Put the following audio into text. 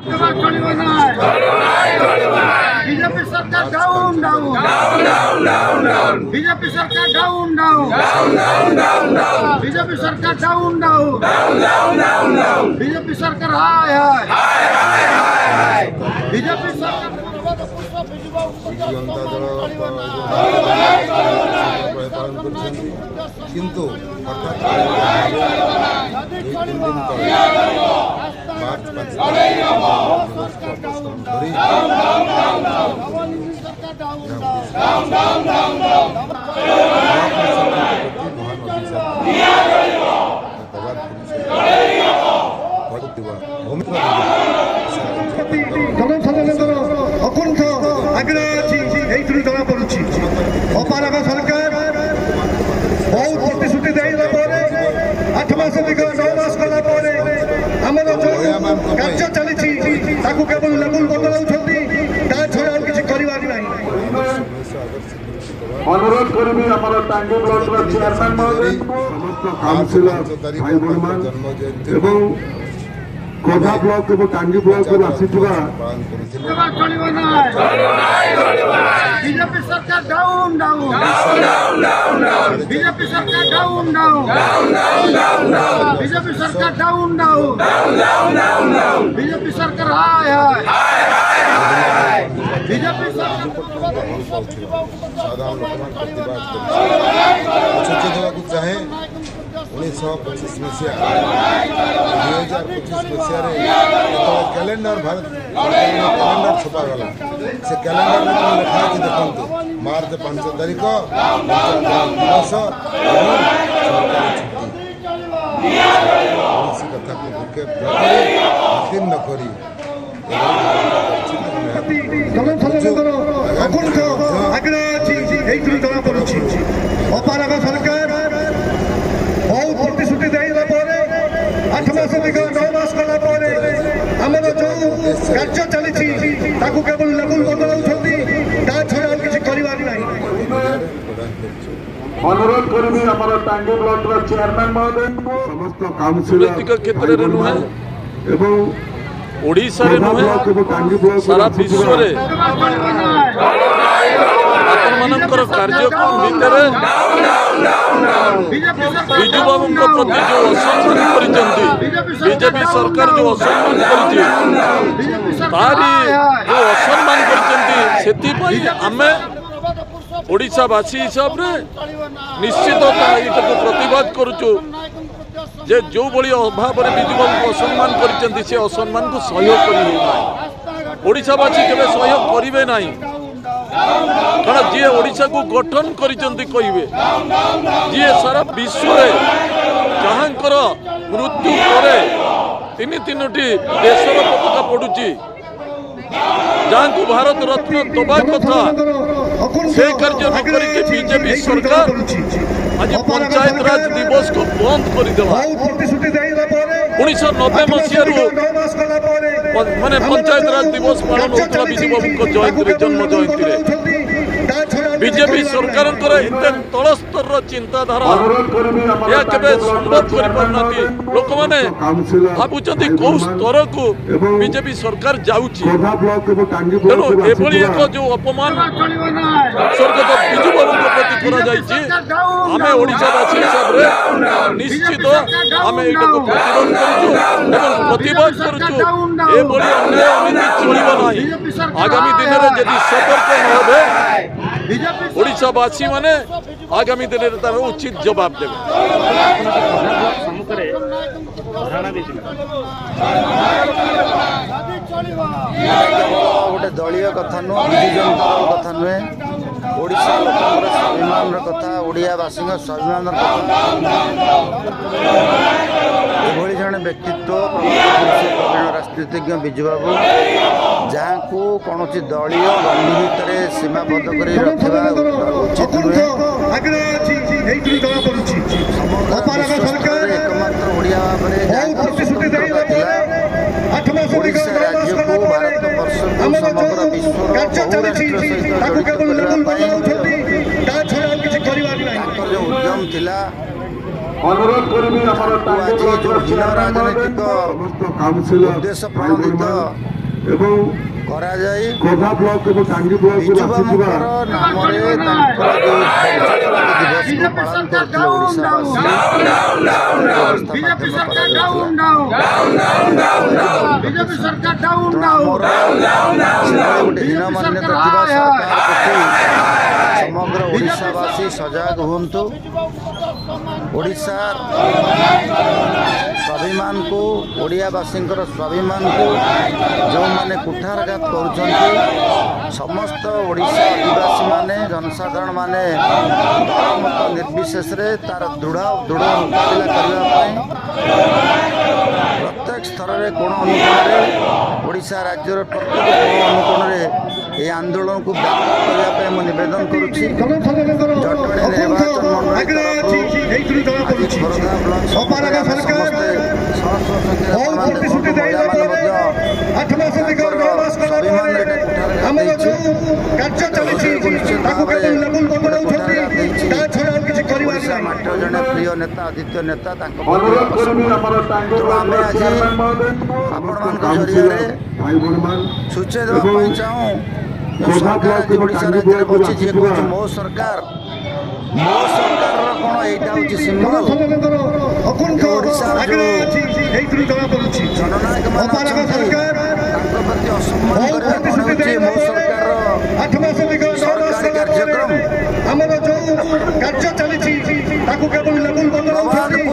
BJP सरकार down down BJP सरकार down down BJP सरकार डाउन डाउन बीजेपी सरकार हाय हाय बीजेपी सरकार किंतु मार्च 5 सरकार बहुत प्रतिश्रुति देला 8 मास 9 मास कला आमर जो कार्य चली केवल लेवल बदलाउछंती ता छड़ा किछि करिवार नाही। अनुरोध करबी हमर टांगी ब्लॉक रा चेयरमैन महोदय समस्त काउंसिलर भाई बहन एवं कोधा ब्लॉक एवं टांगी ब्लॉक को आसीथिबा बीजेपी सरकार डाउन डाउन बीजेपी सरकार डाउन डाउन बीजेपी सरकार डाउन डाउन बीजेपी सरकार हाय हाय बीजेपी सरकार चाहे 1925 मसीहा 2025 मसीह कैलेंडर भारत कैलेंडर छपागला से कैलेंडर में लिखा कि देखो मार्च 5 तारीख दिवस कथा को यकीन न करी सरकार बहुत प्रतिश्रुति देला 8 मास 9 मास कला आमर जो कार्य चली केवल लेवल बदलाउछंती ता छड़ा किछि करिवार नाही। अनुरोध करबी हमर टांगी ब्लॉक रा चेयरमैन महोदय समस्त काउंसिलर क्षेत्र रे नुहे एवं ओडिशा रे नुहे सारा विश्व रे आपनकर कार्यक्रम भितर बिजू बाबू प्रति जो असम्मान करिसेंती बीजेपी सरकार जो असम्मान करिछि तारी जो असम्मान करिसेंती सेति पई आमे ओडिशावासी हिसाब रे निश्चित को प्रतिवाद करूचु जे जो बड़ी अभाव रे बिजू बाबू असम्मान करिसेंती से असम्मान को सहयोग करि नाही ओडिशावासी केबे सहयोग करिवे नाही कारण जी ओडिशा को गठन करिसेंती कहिबे जी सारा विश्व रे जहांकर मृत्यु परे तीनोटी देशर पताका पड़ुची जहाँ को भारत रत्न दबा कथा से कार्य न करके बीजेपी सरकार आज पंचायत राज दिवस को बंद करदेला 1990 मसीह माने पंचायत राज दिवस पालन होता बिजू बाबू जयंती जन्म जयंती बीजेपी सरकार तल स्तर चिंताधारा या केबे संभव कर पारनाती लोक माने भाबुचंती कौ स्तर को बीजेपी सरकार जाउची तेणु एभली एक जो अपमान स्वर्गत बिजू बाबू प्रति करा जाइछि आमे ओडिशावासी हिसाब रे निश्चित आमे एटा को प्रतिरोध करूछु एवं प्रतिवाद करूछु एभली अन्याय अनीति चलिबो नाही आगामी दिन रे यदि सतर्क न होबे ओडिशावासी माने आगामी दिन में तार उचित जवाब देवे गोटे दलीय कथा नुह विजनता कथा नुहे ओडिशा लोकर स्वाभिमान कथा ओडियावासी स्वाभिमान कथा एभली जड़े व्यक्तित्व प्रवीण राजनीतिज्ञ बिजू बाबू जहाँ को कौन दलीय बंधु भितर सीमाबद्ध कर रखा उचित नुहे एकमात्र ओडिया भाव ओडिशा राज्य को भारत वर्ष को समग्र विश्व जो उद्यम थिला अनुरोध करबी हमर आज जो भिन्न राजनीतिक କାଉନସିଲର ଉଦ୍ଦେଶ୍ୟ ପ୍ରଣୋଦିତ ଏବଂ କରାଯାଇ ଖୋର୍ଦ୍ଧା ବ୍ଲକ ଏବଂ ଟାଙ୍ଗୀ ବ୍ଲକରୁ ଆସିଥିବା ବିଜୁବାବୁଙ୍କର ନାମରେ ତାଙ୍କର ଯେଉଁ ଦିବସକୁ ପାଳନ କରୁଥିଲେ ଓଡ଼ିଶାବାସୀ बीजेपी सरकार डाउन डाउन बीजेपी सरकार डाउन डाउन ଗୋଟେ ହୀନମାନ୍ୟତା ଥିବା ସରକାର ପ୍ରତି ସମଗ୍ର ଓଡ଼ିଶାବାସୀ ସଜାଗ ହୁଅନ୍ତୁ। ଓଡ଼ିଶାର ସ୍ୱାଭିମାନକୁ ଓଡ଼ିଆବାସୀଙ୍କର ସ୍ୱାଭିମାନକୁ ଯେଉଁମାନେ କୁଠାରଘାତ କରୁଛନ୍ତି ସମସ୍ତ ଓଡ଼ିଶା ଅଧିବାସୀମାନେ ଜନସାଧାରଣମାନେ ଦଳମତ ନିର୍ବିଶେଷରେ ତାର ଦୃଢ଼ ମୁକାବିଲା କରିବା ପାଇଁ ପ୍ରତ୍ୟେକ ସ୍ତରରେ କୋଣ ଅନୁକୋଣରେ ଓଡ଼ିଶା ରାଜ୍ୟର ପ୍ରତ୍ୟେକ କୋଣ ଅନୁକୋଣରେ ଏହି ଆନ୍ଦୋଳନକୁ ବ୍ୟାପକ କରିବା ପାଇଁ ମୁଁ ନିବେଦନ କରୁଛି। ଜଟଣୀ ନିର୍ବାଚନ ମଣ୍ଡଳୀ ତରଫରୁ ଆଜି ଖୋର୍ଦ୍ଧା ବ୍ଲକ ସମସ୍ତେ ଶହ ଶହ ସଂଖ୍ୟାରେ ମହିଳାମାନେ ମଧ୍ୟ ତାଙ୍କର ସ୍ୱାଭିମାନରେ ଓଡ଼ିଶା ମାଟିର ଜଣେ ପ୍ରିୟ ନେତା ଆଦିତ୍ୟ ନେତା ତାଙ୍କ ଆମେ ଆଜି ଆପଣମାନଙ୍କ ଜରିଆରେ ସୂଚେଇ ଦେବା ପାଇଁ ଚାହୁଁ ସରକାର ଆଜି ଓଡ଼ିଶା ରାଜ୍ୟରେ ବସି ଯିଏ କହୁଛି ମୋ ସରକାରର କ'ଣ ଏଇଟା ହେଉଛି ସିମ୍ବଲ ଓଡ଼ିଶାର ଯେଉଁ ଜନନାୟକମାନେ ଅଛନ୍ତି